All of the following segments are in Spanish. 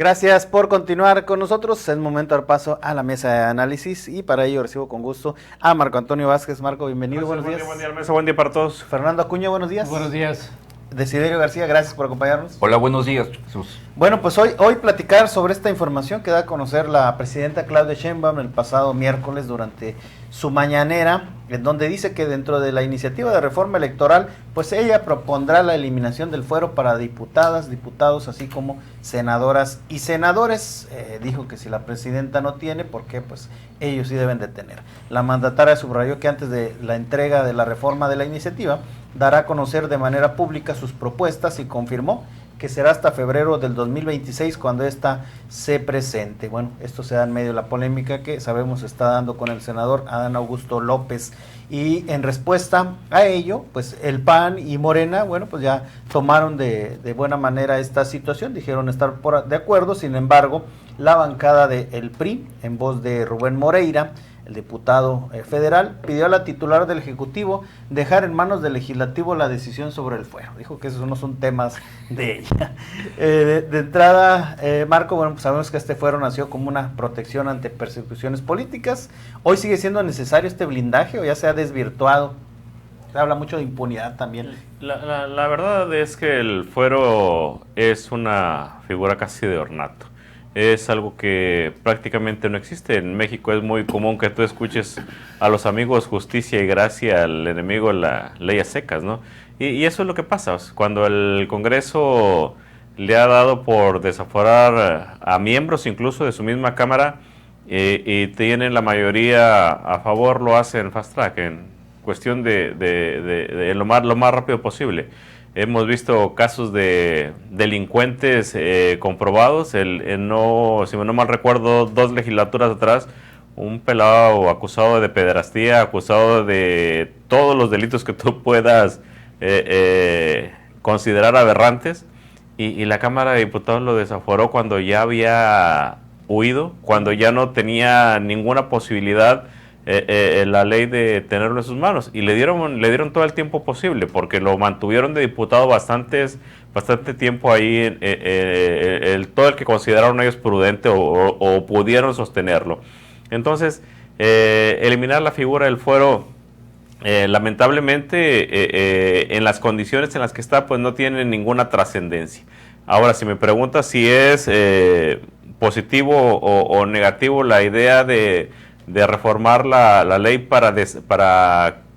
Gracias por continuar con nosotros. Es momento de dar paso a la mesa de análisis y para ello recibo con gusto a Marco Antonio Vázquez. Marco, bienvenido, Gracias, buenos días. Buen día, Almesa, buen día para todos. Fernando Acuña, buenos días. Buenos días. Desiderio García, gracias por acompañarnos. Hola, buenos días, Jesús. Bueno, pues hoy platicar sobre esta información que da a conocer la presidenta Claudia Sheinbaum el pasado miércoles durante su mañanera, en donde dice que dentro de la iniciativa de reforma electoral, pues ella propondrá la eliminación del fuero para diputadas, diputados, así como senadoras y senadores. Dijo que si la presidenta no tiene, ¿por qué? Pues ellos sí deben de tener. La mandataria subrayó que antes de la entrega de la reforma de la iniciativa, dará a conocer de manera pública sus propuestas y confirmó que será hasta febrero del 2026 cuando ésta se presente. Bueno, esto se da en medio de la polémica que sabemos está dando con el senador Adán Augusto López. Y en respuesta a ello, pues el PAN y Morena, bueno, pues ya tomaron de buena manera esta situación, dijeron estar de acuerdo. Sin embargo, la bancada del PRI, en voz de Rubén Moreira, el diputado federal, pidió a la titular del Ejecutivo dejar en manos del Legislativo la decisión sobre el fuero. Dijo que esos no son temas de ella. De entrada, Marco, bueno, pues sabemos que este fuero nació como una protección ante persecuciones políticas. ¿Hoy sigue siendo necesario este blindaje o ya se ha desvirtuado? Se habla mucho de impunidad también. La verdad es que el fuero es una figura casi de ornato. Es algo que prácticamente no existe. En México es muy común que tú escuches a los amigos justicia y gracia, al enemigo la ley a secas, ¿no? Y eso es lo que pasa. Cuando el Congreso le ha dado por desaforar a miembros incluso de su misma Cámara y tienen la mayoría a favor, lo hacen fast track, en cuestión de lo más rápido posible. Hemos visto casos de delincuentes comprobados. Si no mal recuerdo, 2 legislaturas atrás, un pelado acusado de pederastía, acusado de todos los delitos que tú puedas considerar aberrantes, y la Cámara de Diputados lo desaforó cuando ya había huido, cuando ya no tenía ninguna posibilidad la ley de tenerlo en sus manos, y le dieron todo el tiempo posible porque lo mantuvieron de diputado bastante tiempo ahí, todo el que consideraron ellos prudente o pudieron sostenerlo. Entonces, eliminar la figura del fuero, lamentablemente, en las condiciones en las que está, pues no tiene ninguna trascendencia. Ahora, si me preguntas si es positivo o negativo la idea de reformar la ley para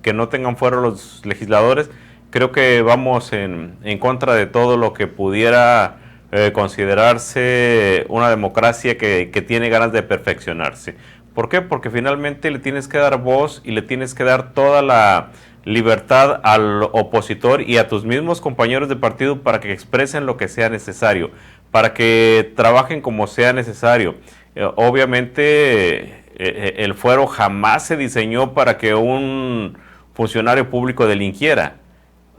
que no tengan fuero los legisladores, creo que vamos en contra de todo lo que pudiera considerarse una democracia que tiene ganas de perfeccionarse. ¿Por qué? Porque finalmente le tienes que dar voz y le tienes que dar toda la libertad al opositor y a tus mismos compañeros de partido para que expresen lo que sea necesario, para que trabajen como sea necesario. Obviamente, el fuero jamás se diseñó para que un funcionario público delinquiera.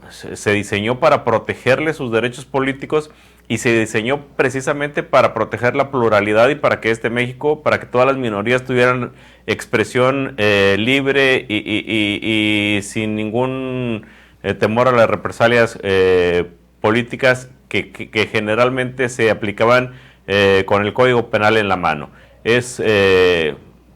Se diseñó para protegerle sus derechos políticos y se diseñó precisamente para proteger la pluralidad y para que México, para que todas las minorías tuvieran expresión libre y sin ningún temor a las represalias políticas que generalmente se aplicaban con el Código Penal en la mano. Es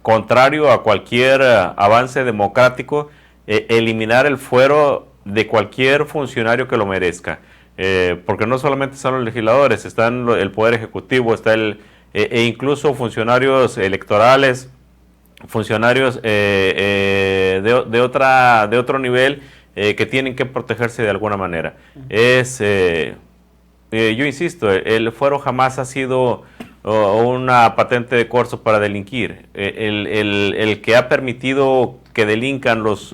contrario a cualquier avance democrático eliminar el fuero de cualquier funcionario que lo merezca, porque no solamente están los legisladores, están el Poder Ejecutivo, está e incluso funcionarios electorales, funcionarios de otro nivel que tienen que protegerse de alguna manera. Yo insisto, el fuero jamás ha sido una patente de corso para delinquir. El que ha permitido que delincan los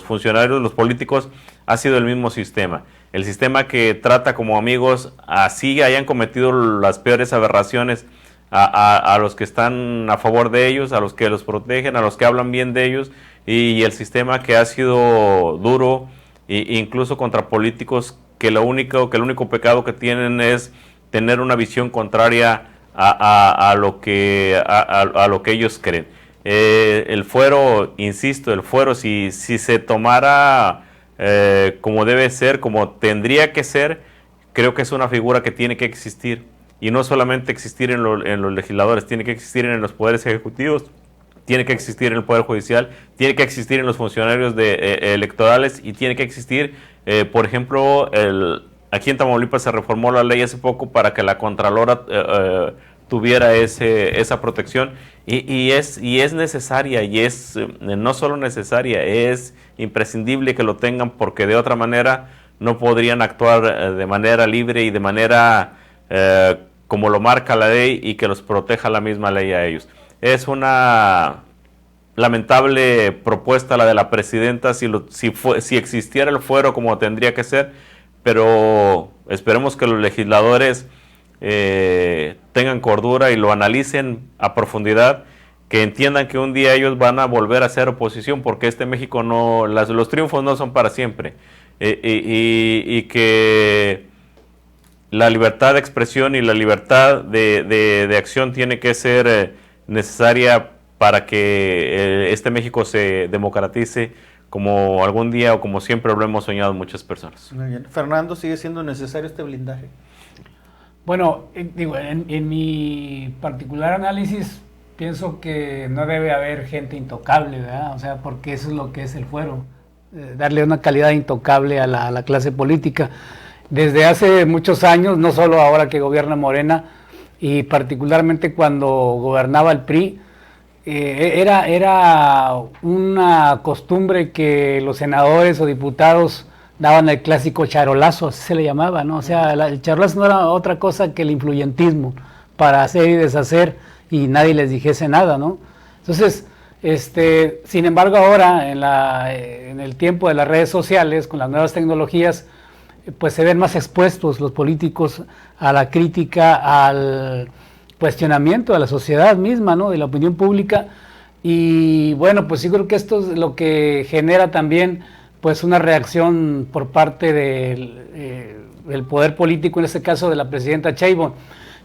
funcionarios, los políticos, ha sido el mismo sistema. El sistema que trata como amigos, así hayan cometido las peores aberraciones, a los que están a favor de ellos, a los que los protegen, a los que hablan bien de ellos, y el sistema que ha sido duro, incluso contra políticos que el único pecado que tienen es tener una visión contraria a lo que ellos creen. El fuero, insisto, si se tomara como debe ser, como tendría que ser, creo que es una figura que tiene que existir y no solamente existir en los legisladores, tiene que existir en los poderes ejecutivos, tiene que existir en el Poder Judicial, tiene que existir en los funcionarios electorales y tiene que existir, por ejemplo, aquí en Tamaulipas se reformó la ley hace poco para que la Contralora tuviera esa protección y es necesaria y es no solo necesaria, es imprescindible que lo tengan porque de otra manera no podrían actuar de manera libre y de manera como lo marca la ley y que los proteja la misma ley a ellos. Es una lamentable propuesta la de la presidenta si existiera el fuero como tendría que ser, pero esperemos que los legisladores tengan cordura y lo analicen a profundidad, que entiendan que un día ellos van a volver a ser oposición porque México los triunfos no son para siempre y que la libertad de expresión y la libertad de acción tiene que ser necesaria para que México se democratice como algún día o como siempre lo hemos soñado muchas personas. Muy bien. Fernando, ¿sigue siendo necesario este blindaje? Bueno, digo, en mi particular análisis pienso que no debe haber gente intocable, ¿verdad? O sea, porque eso es lo que es el fuero, darle una calidad intocable a la clase política. Desde hace muchos años, no solo ahora que gobierna Morena, y particularmente cuando gobernaba el PRI, era una costumbre que los senadores o diputados daban el clásico charolazo, así se le llamaba, ¿no? O sea, el charolazo no era otra cosa que el influyentismo para hacer y deshacer y nadie les dijese nada, ¿no? Entonces, sin embargo, ahora en el tiempo de las redes sociales, con las nuevas tecnologías, pues se ven más expuestos los políticos a la crítica, al cuestionamiento de la sociedad misma, ¿no? De la opinión pública. Y bueno, pues sí creo que esto es lo que genera también pues una reacción por parte del poder político, en este caso de la presidenta Sheinbaum,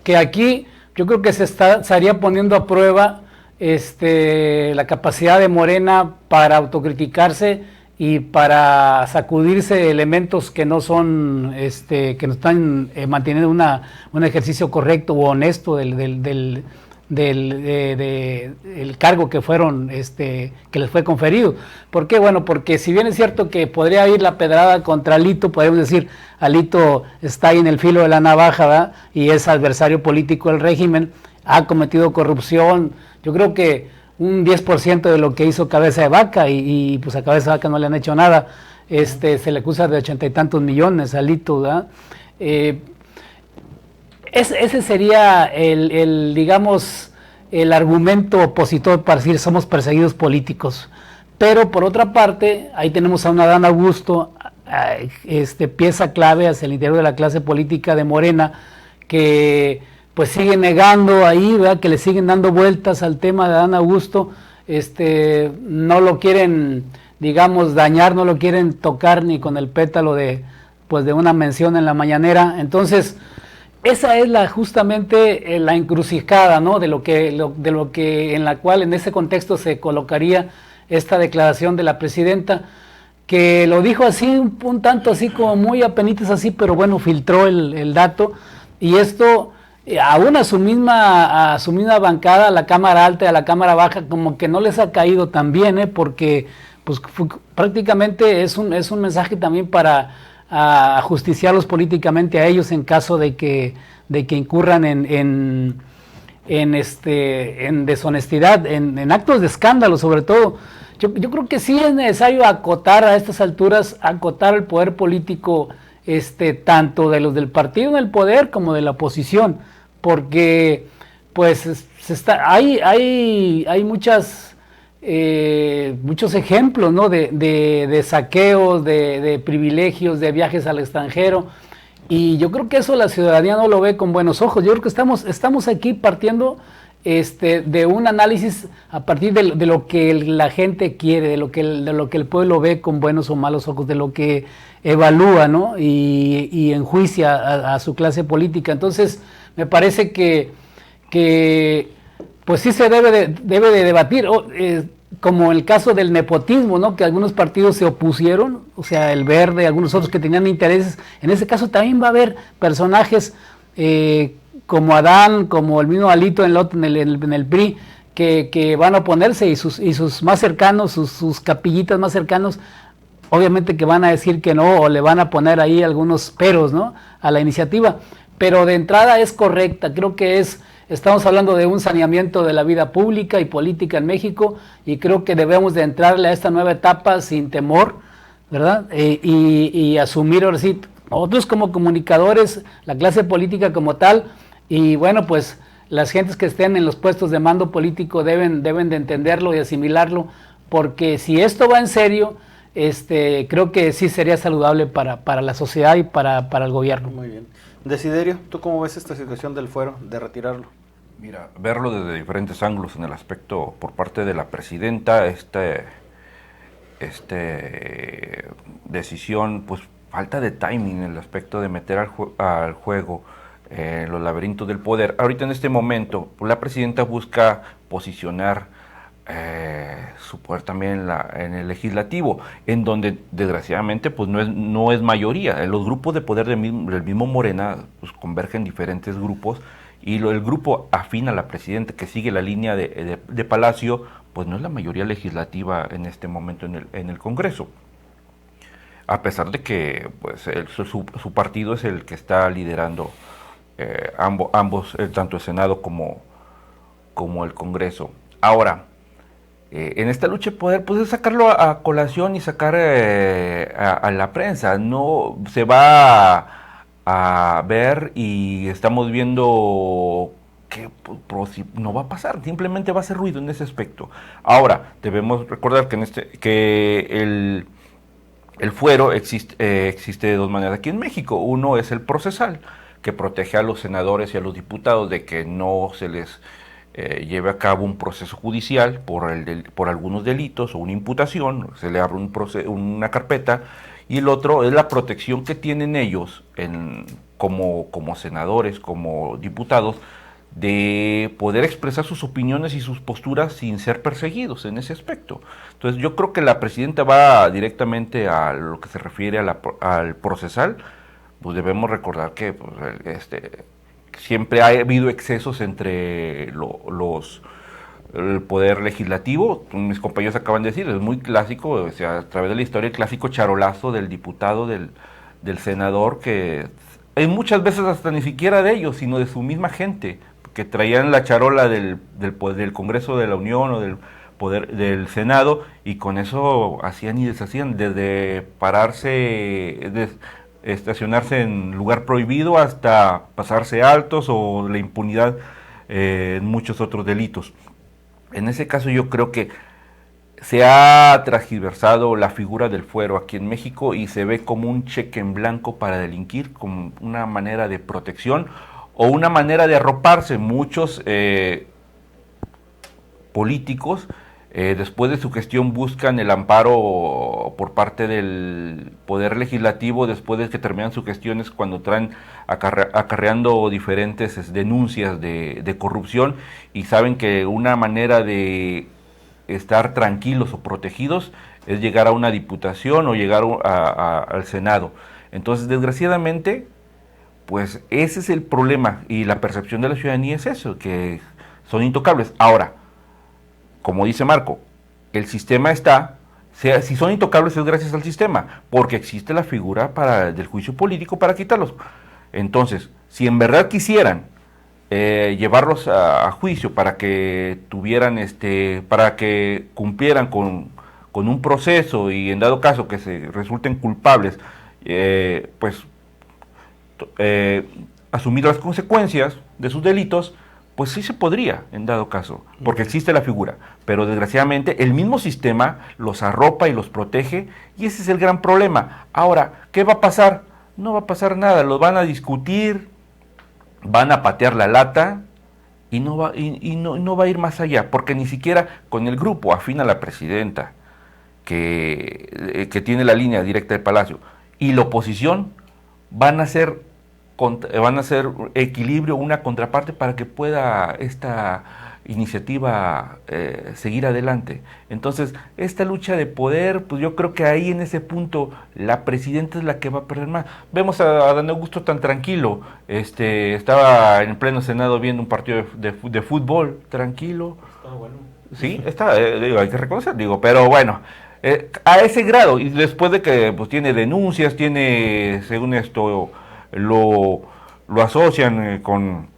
que aquí yo creo que se estaría poniendo a prueba la capacidad de Morena para autocriticarse y para sacudirse elementos que no son, que no están manteniendo un ejercicio correcto o honesto del cargo que fueron, que les fue conferido. ¿Por qué? Bueno, porque si bien es cierto que podría ir la pedrada contra Alito, podemos decir, Alito está ahí en el filo de la navaja, ¿verdad? Y es adversario político del régimen, ha cometido corrupción, yo creo que un 10% de lo que hizo Cabeza de Vaca, y pues a Cabeza de Vaca no le han hecho nada, se le acusa de 80 y tantos millones a Alito, ¿verdad? Ese sería digamos, el argumento opositor para decir somos perseguidos políticos. Pero por otra parte, ahí tenemos a un Adán Augusto, pieza clave hacia el interior de la clase política de Morena, que pues sigue negando ahí, ¿verdad? Que le siguen dando vueltas al tema de Adán Augusto, no lo quieren, digamos, dañar, no lo quieren tocar ni con el pétalo de una mención en la mañanera. Entonces, esa es justamente la encrucijada, ¿no? de lo que en la cual en ese contexto se colocaría esta declaración de la presidenta, que lo dijo así, un tanto así como muy apenitas así, pero bueno, filtró el dato, y esto aún a su misma bancada, a la Cámara Alta y a la Cámara Baja, como que no les ha caído tan bien, porque pues prácticamente es un mensaje también para ajusticiarlos políticamente a ellos en caso de que incurran en deshonestidad, en actos de escándalo sobre todo. Yo creo que sí es necesario acotar a estas alturas, acotar el poder político, tanto de los del partido en el poder como de la oposición, porque pues hay muchos ejemplos, ¿no? de saqueos, de privilegios, de viajes al extranjero, y yo creo que eso la ciudadanía no lo ve con buenos ojos. Yo creo que estamos aquí partiendo de un análisis a partir de lo que la gente quiere, de lo que el pueblo ve con buenos o malos ojos, de lo que evalúa, ¿no? y enjuicia a su clase política. Entonces me parece que pues sí se debe de debatir, como el caso del nepotismo, ¿no? Que algunos partidos se opusieron, o sea, el Verde, algunos otros que tenían intereses. En ese caso también va a haber personajes como Adán, como el mismo Alito en el PRI, que van a oponerse y sus más cercanos, sus capillitas más cercanos, obviamente que van a decir que no o le van a poner ahí algunos peros, ¿no?, a la iniciativa. Pero de entrada es correcta, creo que estamos hablando de un saneamiento de la vida pública y política en México y creo que debemos de entrarle a esta nueva etapa sin temor, ¿verdad? Y asumir ahora sí, nosotros como comunicadores, la clase política como tal, y bueno, pues las gentes que estén en los puestos de mando político deben de entenderlo y asimilarlo, porque si esto va en serio, creo que sí sería saludable para la sociedad y para el gobierno. Muy bien. Desiderio, ¿tú cómo ves esta situación del fuero, de retirarlo? Mira, verlo desde diferentes ángulos en el aspecto por parte de la presidenta, decisión, pues falta de timing en el aspecto de meter al juego los laberintos del poder. Ahorita en este momento, pues, la presidenta busca posicionar su poder también en el legislativo, en donde desgraciadamente pues no es mayoría. En los grupos de poder del mismo Morena pues convergen diferentes grupos y el grupo afín a la presidenta que sigue la línea de Palacio pues no es la mayoría legislativa en este momento en el Congreso, a pesar de que pues su partido es el que está liderando ambos, tanto el Senado como el Congreso. Ahora, en esta lucha de poder, pues es sacarlo a colación y sacar a la prensa. No se va a ver y estamos viendo que no va a pasar, simplemente va a hacer ruido en ese aspecto. Ahora, debemos recordar que el fuero existe de dos maneras aquí en México. Uno es el procesal, que protege a los senadores y a los diputados de que no se les lleve a cabo un proceso judicial por algunos delitos o una imputación, se le abre una carpeta, y el otro es la protección que tienen ellos como senadores, como diputados, de poder expresar sus opiniones y sus posturas sin ser perseguidos en ese aspecto. Entonces yo creo que la presidenta va directamente a lo que se refiere al procesal. Pues debemos recordar que pues, siempre ha habido excesos entre el poder legislativo. Mis compañeros acaban de decir, es muy clásico, o sea, a través de la historia, el clásico charolazo del diputado, del senador, que hay muchas veces hasta ni siquiera de ellos, sino de su misma gente, que traían la charola del Congreso de la Unión o del Senado, y con eso hacían y deshacían, desde pararse, estacionarse en lugar prohibido hasta pasarse altos o la impunidad en muchos otros delitos. En ese caso yo creo que se ha transgiversado la figura del fuero aquí en México y se ve como un cheque en blanco para delinquir, como una manera de protección o una manera de arroparse. Muchos políticos después de su gestión buscan el amparo por parte del Poder Legislativo después de que terminan sus gestiones, cuando traen acarreando diferentes denuncias de corrupción, y saben que una manera de estar tranquilos o protegidos es llegar a una diputación o llegar al Senado. Entonces, desgraciadamente, pues ese es el problema, y la percepción de la ciudadanía es eso, que son intocables. Ahora, como dice Marco, el sistema si son intocables es gracias al sistema, porque existe la figura del juicio político para quitarlos. Entonces, si en verdad quisieran llevarlos a juicio para que tuvieran para que cumplieran con un proceso, y en dado caso que se resulten culpables, asumir las consecuencias de sus delitos, pues sí se podría, en dado caso, porque existe la figura, pero desgraciadamente el mismo sistema los arropa y los protege, y ese es el gran problema. Ahora, ¿qué va a pasar? No va a pasar nada, los van a discutir, van a patear la lata, y no va a ir más allá, porque ni siquiera con el grupo afín a la presidenta, que tiene la línea directa del Palacio, y la oposición, van a hacer equilibrio, una contraparte para que pueda iniciativa seguir adelante. Entonces, esta lucha de poder, pues yo creo que ahí en ese punto la presidenta es la que va a perder más. Vemos a Adán Augusto tan tranquilo, estaba en pleno Senado viendo un partido de fútbol, tranquilo. Está bueno. Sí, hay que reconocer, pero bueno, a ese grado, y después de que pues tiene denuncias, según esto, lo asocian con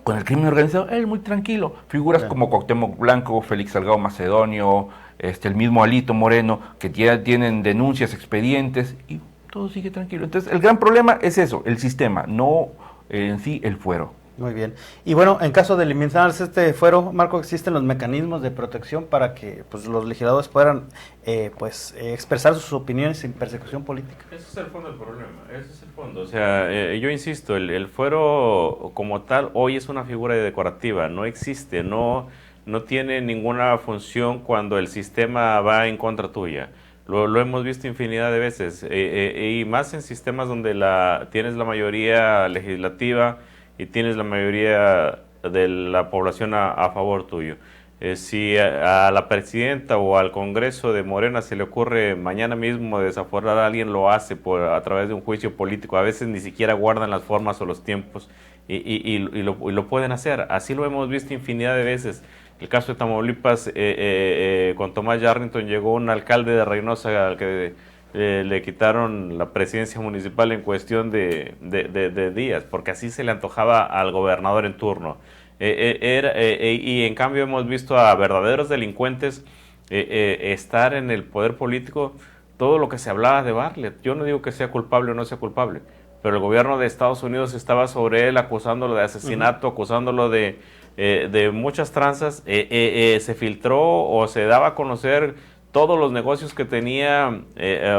el crimen organizado, él muy tranquilo. Figuras como Cuauhtémoc Blanco, Félix Salgado Macedonio, el mismo Alito Moreno, que ya tienen denuncias, expedientes, y todo sigue tranquilo. Entonces, el gran problema es eso, el sistema, no en sí el fuero. Muy bien. Y bueno, en caso de eliminarse este fuero, Marco, existen los mecanismos de protección para que pues los legisladores puedan expresar sus opiniones sin persecución política. Ese es el fondo del problema, ese es el fondo. O sea, yo insisto, el fuero como tal hoy es una figura decorativa, no existe, no tiene ninguna función cuando el sistema va en contra tuya. Lo hemos visto infinidad de veces, y más en sistemas donde tienes la mayoría legislativa y tienes la mayoría de la población a favor tuyo. Si a la presidenta o al Congreso de Morena se le ocurre mañana mismo desaforar a alguien, lo hace a través de un juicio político. A veces ni siquiera guardan las formas o los tiempos y lo pueden hacer. Así lo hemos visto infinidad de veces. El caso de Tamaulipas, con Tomás Yarrington, llegó un alcalde de Reynosa al que le quitaron la presidencia municipal en cuestión de días, porque así se le antojaba al gobernador en turno. Y en cambio hemos visto a verdaderos delincuentes estar en el poder político. Todo lo que se hablaba de Bartlett, yo no digo que sea culpable o no sea culpable, pero el gobierno de Estados Unidos estaba sobre él acusándolo de asesinato, acusándolo de muchas tranzas. Se filtró o se daba a conocer todos los negocios que tenía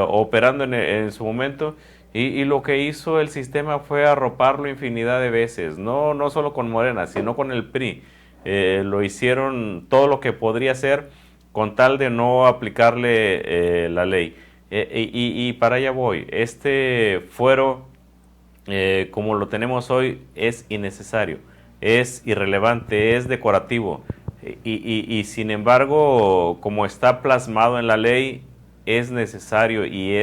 operando en su momento, y lo que hizo el sistema fue arroparlo infinidad de veces, no solo con Morena, sino con el PRI. Lo hicieron todo lo que podría hacer con tal de no aplicarle la ley. Y para allá voy. Este fuero, como lo tenemos hoy, es innecesario, es irrelevante, es decorativo. Y sin embargo, como está plasmado en la ley, es necesario y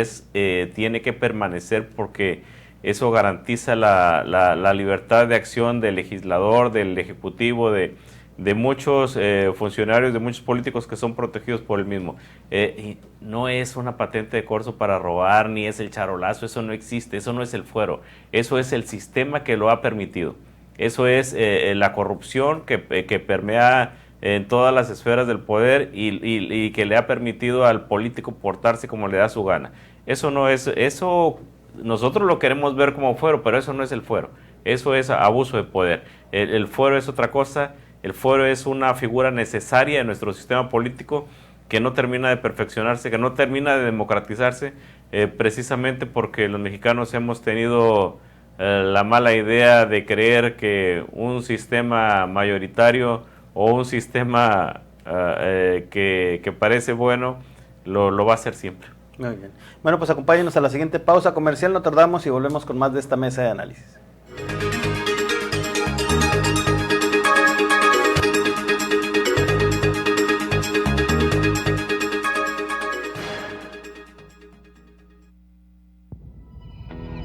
tiene que permanecer, porque eso garantiza la libertad de acción del legislador, del ejecutivo, de muchos funcionarios, de muchos políticos que son protegidos por el mismo. Y no es una patente de corso para robar, ni es el charolazo, eso no existe, eso no es el fuero, eso es el sistema que lo ha permitido. Eso es la corrupción que permea en todas las esferas del poder y que le ha permitido al político portarse como le da su gana. Eso nosotros lo queremos ver como fuero, pero eso no es el fuero. Eso es abuso de poder. El fuero es otra cosa. El fuero es una figura necesaria en nuestro sistema político que no termina de perfeccionarse, que no termina de democratizarse, precisamente porque los mexicanos hemos tenido la mala idea de creer que un sistema mayoritario o un sistema que parece bueno lo va a hacer siempre. Muy bien. Bueno, pues acompáñenos a la siguiente pausa comercial, no tardamos y volvemos con más de esta mesa de análisis.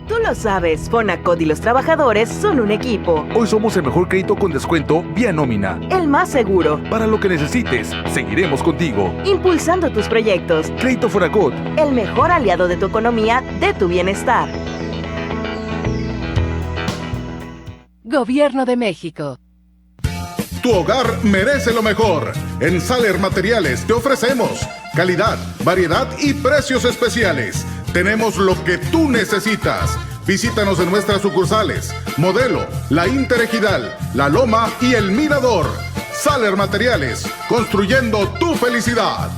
Tú lo sabes, Fonacot y los trabajadores son un equipo. Hoy somos el mejor crédito con descuento vía nómina. El más seguro. Para lo que necesites, seguiremos contigo. Impulsando tus proyectos. Crédito Fonacot. El mejor aliado de tu economía, de tu bienestar. Gobierno de México. Tu hogar merece lo mejor. En Saler Materiales te ofrecemos calidad, variedad y precios especiales. Tenemos lo que tú necesitas. Visítanos en nuestras sucursales: Modelo, La Interejidal, La Loma y El Mirador. Saler Materiales, construyendo tu felicidad.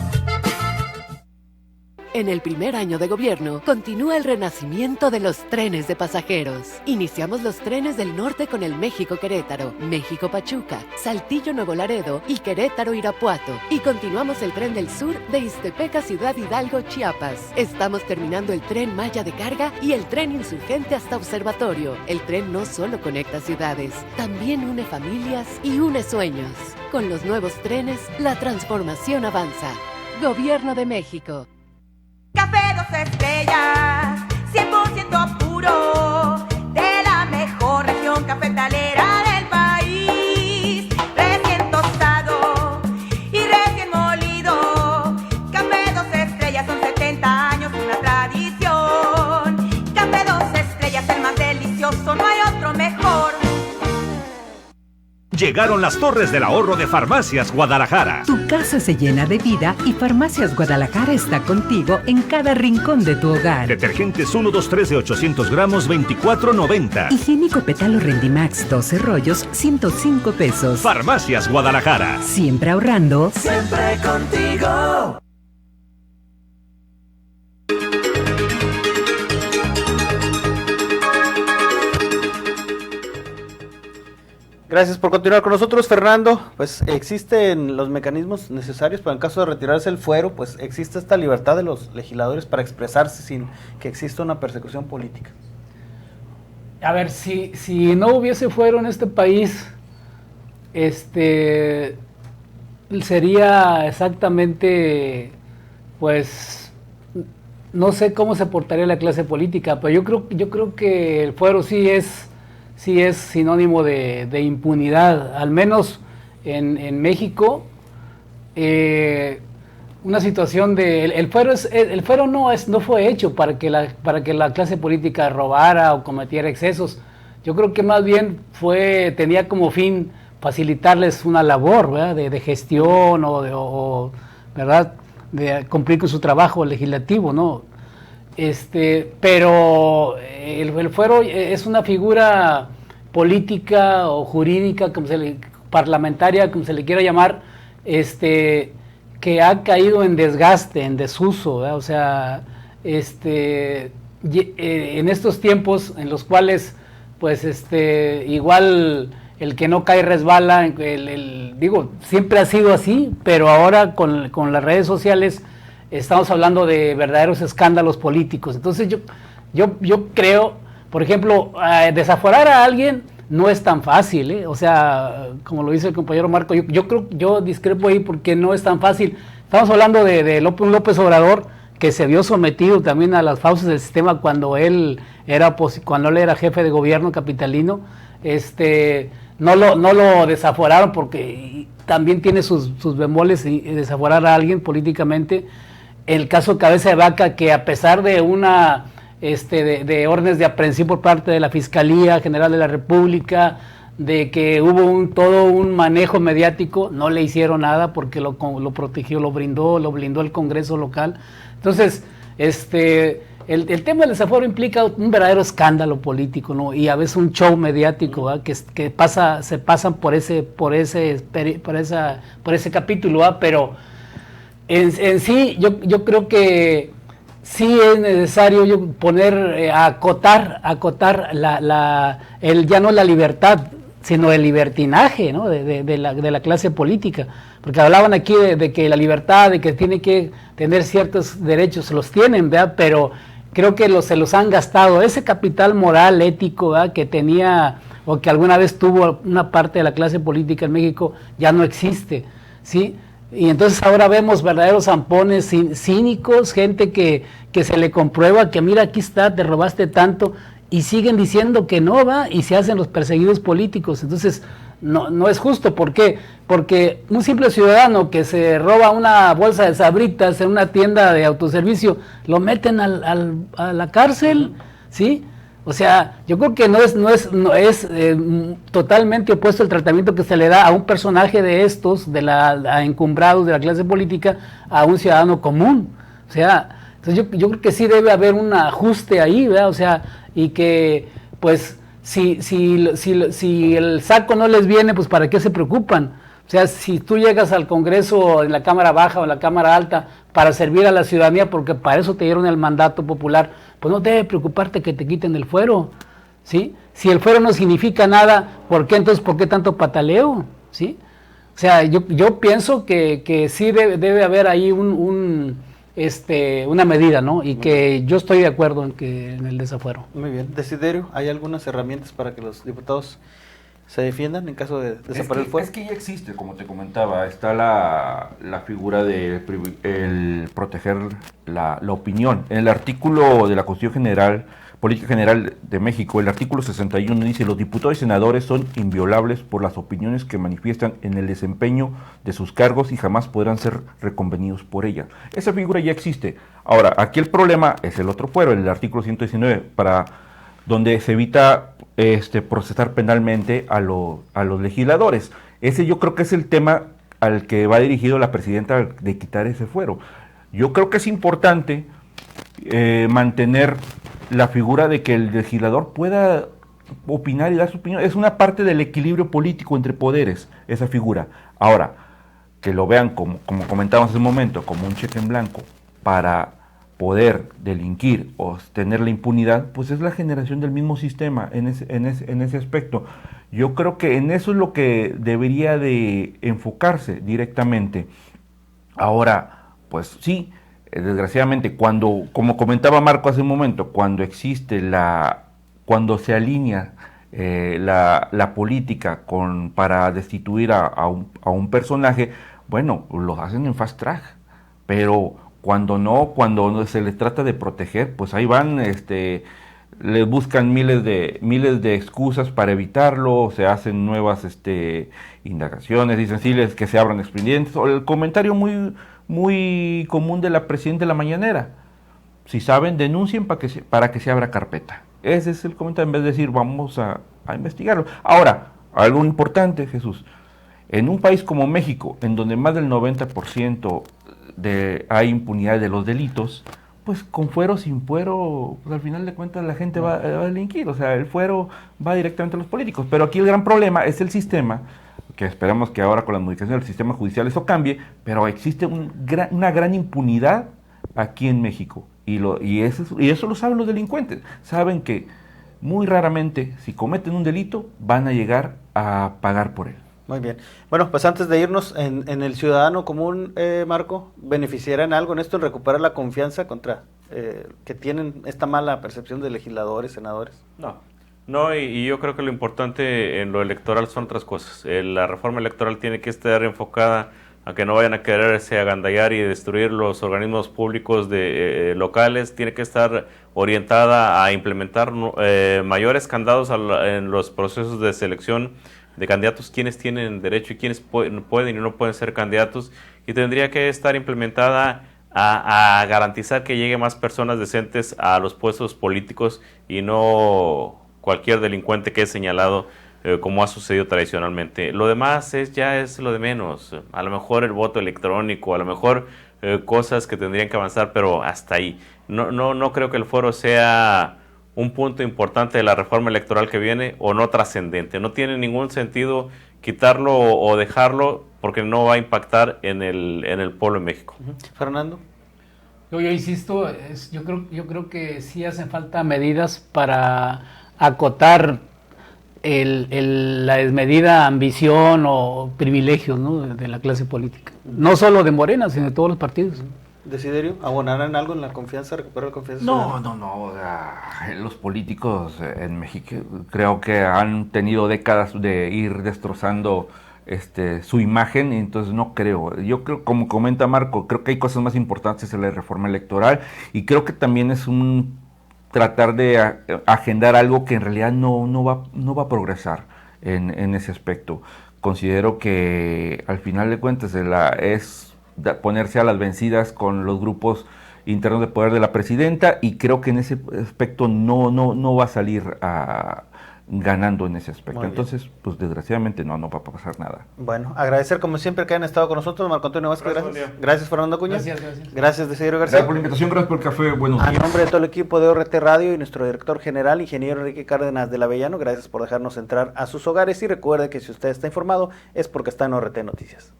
En el primer año de gobierno, continúa el renacimiento de los trenes de pasajeros. Iniciamos los trenes del norte con el México-Querétaro, México-Pachuca, Saltillo-Nuevo Laredo y Querétaro-Irapuato. Y continuamos el tren del sur de Ixtepec a Ciudad Hidalgo, Chiapas. Estamos terminando el tren Maya de carga y el tren insurgente hasta Observatorio. El tren no solo conecta ciudades, también une familias y une sueños. Con los nuevos trenes, la transformación avanza. Gobierno de México. Café 2 estrellas, 100% puro, de la mejor región cafetalera del país. Recién tostado y recién molido. Café 2 estrellas, son 70 años, una tradición. Café 2 estrellas, el más delicioso, no hay otro mejor. Llegaron las Torres del Ahorro de Farmacias Guadalajara. Tu casa se llena de vida y Farmacias Guadalajara está contigo en cada rincón de tu hogar. Detergentes 1, 2, 3 de 800 gramos, $24.90. Higiénico Petalo Rendimax 12 rollos, $105. Farmacias Guadalajara. Siempre ahorrando. Siempre contigo. Gracias por continuar con nosotros, Fernando. Pues existen los mecanismos necesarios para en caso de retirarse el fuero, pues existe esta libertad de los legisladores para expresarse sin que exista una persecución política. A ver, si no hubiese fuero en este país, sería exactamente, pues, no sé cómo se portaría la clase política, pero yo creo que el fuero sí es sinónimo de impunidad, al menos en México. Una situación de el fuero no fue hecho para que la clase política robara o cometiera excesos. Yo creo que más bien tenía como fin facilitarles una labor, ¿verdad? de gestión ¿verdad? de cumplir con su trabajo legislativo, ¿no? Pero el fuero es una figura política o jurídica, parlamentaria, como se le quiera llamar, que ha caído en desgaste, en desuso, ¿verdad? O sea, en estos tiempos en los cuales, pues, igual el que no cae resbala, digo, siempre ha sido así, pero ahora con las redes sociales estamos hablando de verdaderos escándalos políticos. Entonces yo creo, por ejemplo, desaforar a alguien no es tan fácil, ¿eh? O sea, como lo dice el compañero Marco, yo discrepo ahí porque no es tan fácil. Estamos hablando de López Obrador, que se vio sometido también a las fauces del sistema cuando él era jefe de gobierno capitalino. No lo desaforaron porque también tiene sus bemoles y desaforar a alguien políticamente. El caso Cabeza de Vaca, que a pesar de una de órdenes de aprehensión por parte de la Fiscalía General de la República, de que hubo todo un manejo mediático, no le hicieron nada porque lo protegió, lo blindó el Congreso local. Entonces, el tema del desafuero implica un verdadero escándalo político, ¿no? Y a veces un show mediático, ¿verdad? que se pasan por ese capítulo, ¿verdad? Pero en sí yo creo que sí es necesario acotar ya no la libertad, sino el libertinaje, ¿no? de la clase política, porque hablaban aquí de que la libertad, de que tiene que tener ciertos derechos, los tienen, ¿verdad? Pero creo que se los han gastado. Ese capital moral, ético, ¿verdad? Que tenía o que alguna vez tuvo una parte de la clase política en México, ya no existe, ¿sí? Y entonces ahora vemos verdaderos zampones cínicos, gente que se le comprueba que mira, aquí está, te robaste tanto, y siguen diciendo que no, va, y se hacen los perseguidos políticos. Entonces no es justo. ¿Por qué? Porque un simple ciudadano que se roba una bolsa de Sabritas en una tienda de autoservicio, lo meten a la cárcel, ¿sí? O sea, yo creo que no es totalmente opuesto el tratamiento que se le da a un personaje de estos, a encumbrados de la clase política, a un ciudadano común. O sea, entonces yo creo que sí debe haber un ajuste ahí, ¿verdad? O sea, y que, pues, si el saco no les viene, pues ¿para qué se preocupan? O O sea, si tú llegas al Congreso en la Cámara Baja o en la Cámara Alta para servir a la ciudadanía, porque para eso te dieron el mandato popular, pues no debe preocuparte que te quiten el fuero, ¿sí? Si el fuero no significa nada, ¿por qué tanto pataleo? ¿Sí? O sea, yo pienso que sí debe haber ahí una medida, ¿no? Y que yo estoy de acuerdo en el desafuero. Muy bien. Desiderio, ¿hay algunas herramientas para que los diputados se defiendan en caso de desaparecer el fuero? Es que ya existe, como te comentaba, está la figura de el proteger la opinión. En el artículo de la Constitución Política General de México, el artículo 61 dice: los diputados y senadores son inviolables por las opiniones que manifiestan en el desempeño de sus cargos y jamás podrán ser reconvenidos por ella. Esa figura ya existe. Ahora, aquí el problema es el otro fuero, el artículo 119, donde se evita procesar penalmente a los legisladores. Ese yo creo que es el tema al que va dirigido la presidenta de quitar ese fuero. Yo creo que es importante mantener la figura de que el legislador pueda opinar y dar su opinión. Es una parte del equilibrio político entre poderes, esa figura. Ahora, que lo vean como comentábamos hace un momento, como un cheque en blanco para poder delinquir o tener la impunidad, pues es la generación del mismo sistema en ese aspecto. Yo creo que en eso es lo que debería de enfocarse directamente. Ahora, pues sí, desgraciadamente, como comentaba Marco hace un momento, cuando se alinea la política para destituir a un personaje, bueno, lo hacen en fast track, pero cuando se les trata de proteger, pues ahí van, les buscan miles de excusas para evitarlo, se hacen nuevas indagaciones, dicen sí, que se abran expedientes, o el comentario muy común de la presidenta de la mañanera: si saben, denuncien para que se abra carpeta. Ese es el comentario, en vez de decir vamos a investigarlo. Ahora, algo importante, Jesús, en un país como México, en donde más del 90% hay impunidad de los delitos, pues con fuero, sin fuero, pues al final de cuentas la gente va a delinquir. O sea, el fuero va directamente a los políticos. Pero aquí el gran problema es el sistema, que esperamos que ahora con la modificación del sistema judicial eso cambie, pero existe una gran impunidad aquí en México. Y eso lo saben los delincuentes. Saben que muy raramente, si cometen un delito, van a llegar a pagar por él. Muy bien. Bueno, pues antes de irnos, en el ciudadano común, Marco, ¿beneficiará en algo en esto, en recuperar la confianza contra que tienen esta mala percepción de legisladores, senadores? No, y yo creo que lo importante en lo electoral son otras cosas. La reforma electoral tiene que estar enfocada a que no vayan a quererse agandallar y destruir los organismos públicos locales. Tiene que estar orientada a implementar mayores candados en los procesos de selección de candidatos, quienes tienen derecho y quienes pueden y no pueden ser candidatos, y tendría que estar implementada a garantizar que llegue más personas decentes a los puestos políticos y no cualquier delincuente que es señalado como ha sucedido tradicionalmente. Lo demás ya es lo de menos. A lo mejor el voto electrónico, a lo mejor cosas que tendrían que avanzar, pero hasta ahí. No creo que el fuero sea un punto importante de la reforma electoral que viene, o no trascendente. No tiene ningún sentido quitarlo o dejarlo, porque no va a impactar en el pueblo de México. Fernando. Yo insisto, yo creo que sí hacen falta medidas para acotar la desmedida ambición o privilegios, ¿no?, de la clase política. No solo de Morena, sino de todos los partidos. Desiderio, ¿abonarán algo en la confianza, recuperar la confianza? No. O sea, los políticos en México creo que han tenido décadas de ir destrozando su imagen, y entonces no creo. Yo creo, como comenta Marco, creo que hay cosas más importantes en la reforma electoral, y creo que también es tratar de agendar algo que en realidad no va a progresar en ese aspecto. Considero que al final de cuentas es ponerse a las vencidas con los grupos internos de poder de la presidenta, y creo que en ese aspecto no va a salir ganando en ese aspecto. Muy bien. Entonces, pues desgraciadamente no va a pasar nada. Bueno, agradecer como siempre que hayan estado con nosotros, Marco Antonio Vázquez, gracias. Gracias, Fernando Acuña. Gracias, Desiderio García. Gracias por la invitación, gracias por el café, buenos días. A nombre de todo el equipo de ORT Radio y nuestro director general, ingeniero Enrique Cárdenas del Avellano, gracias por dejarnos entrar a sus hogares y recuerde que si usted está informado es porque está en ORT Noticias.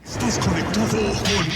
Estás conectado con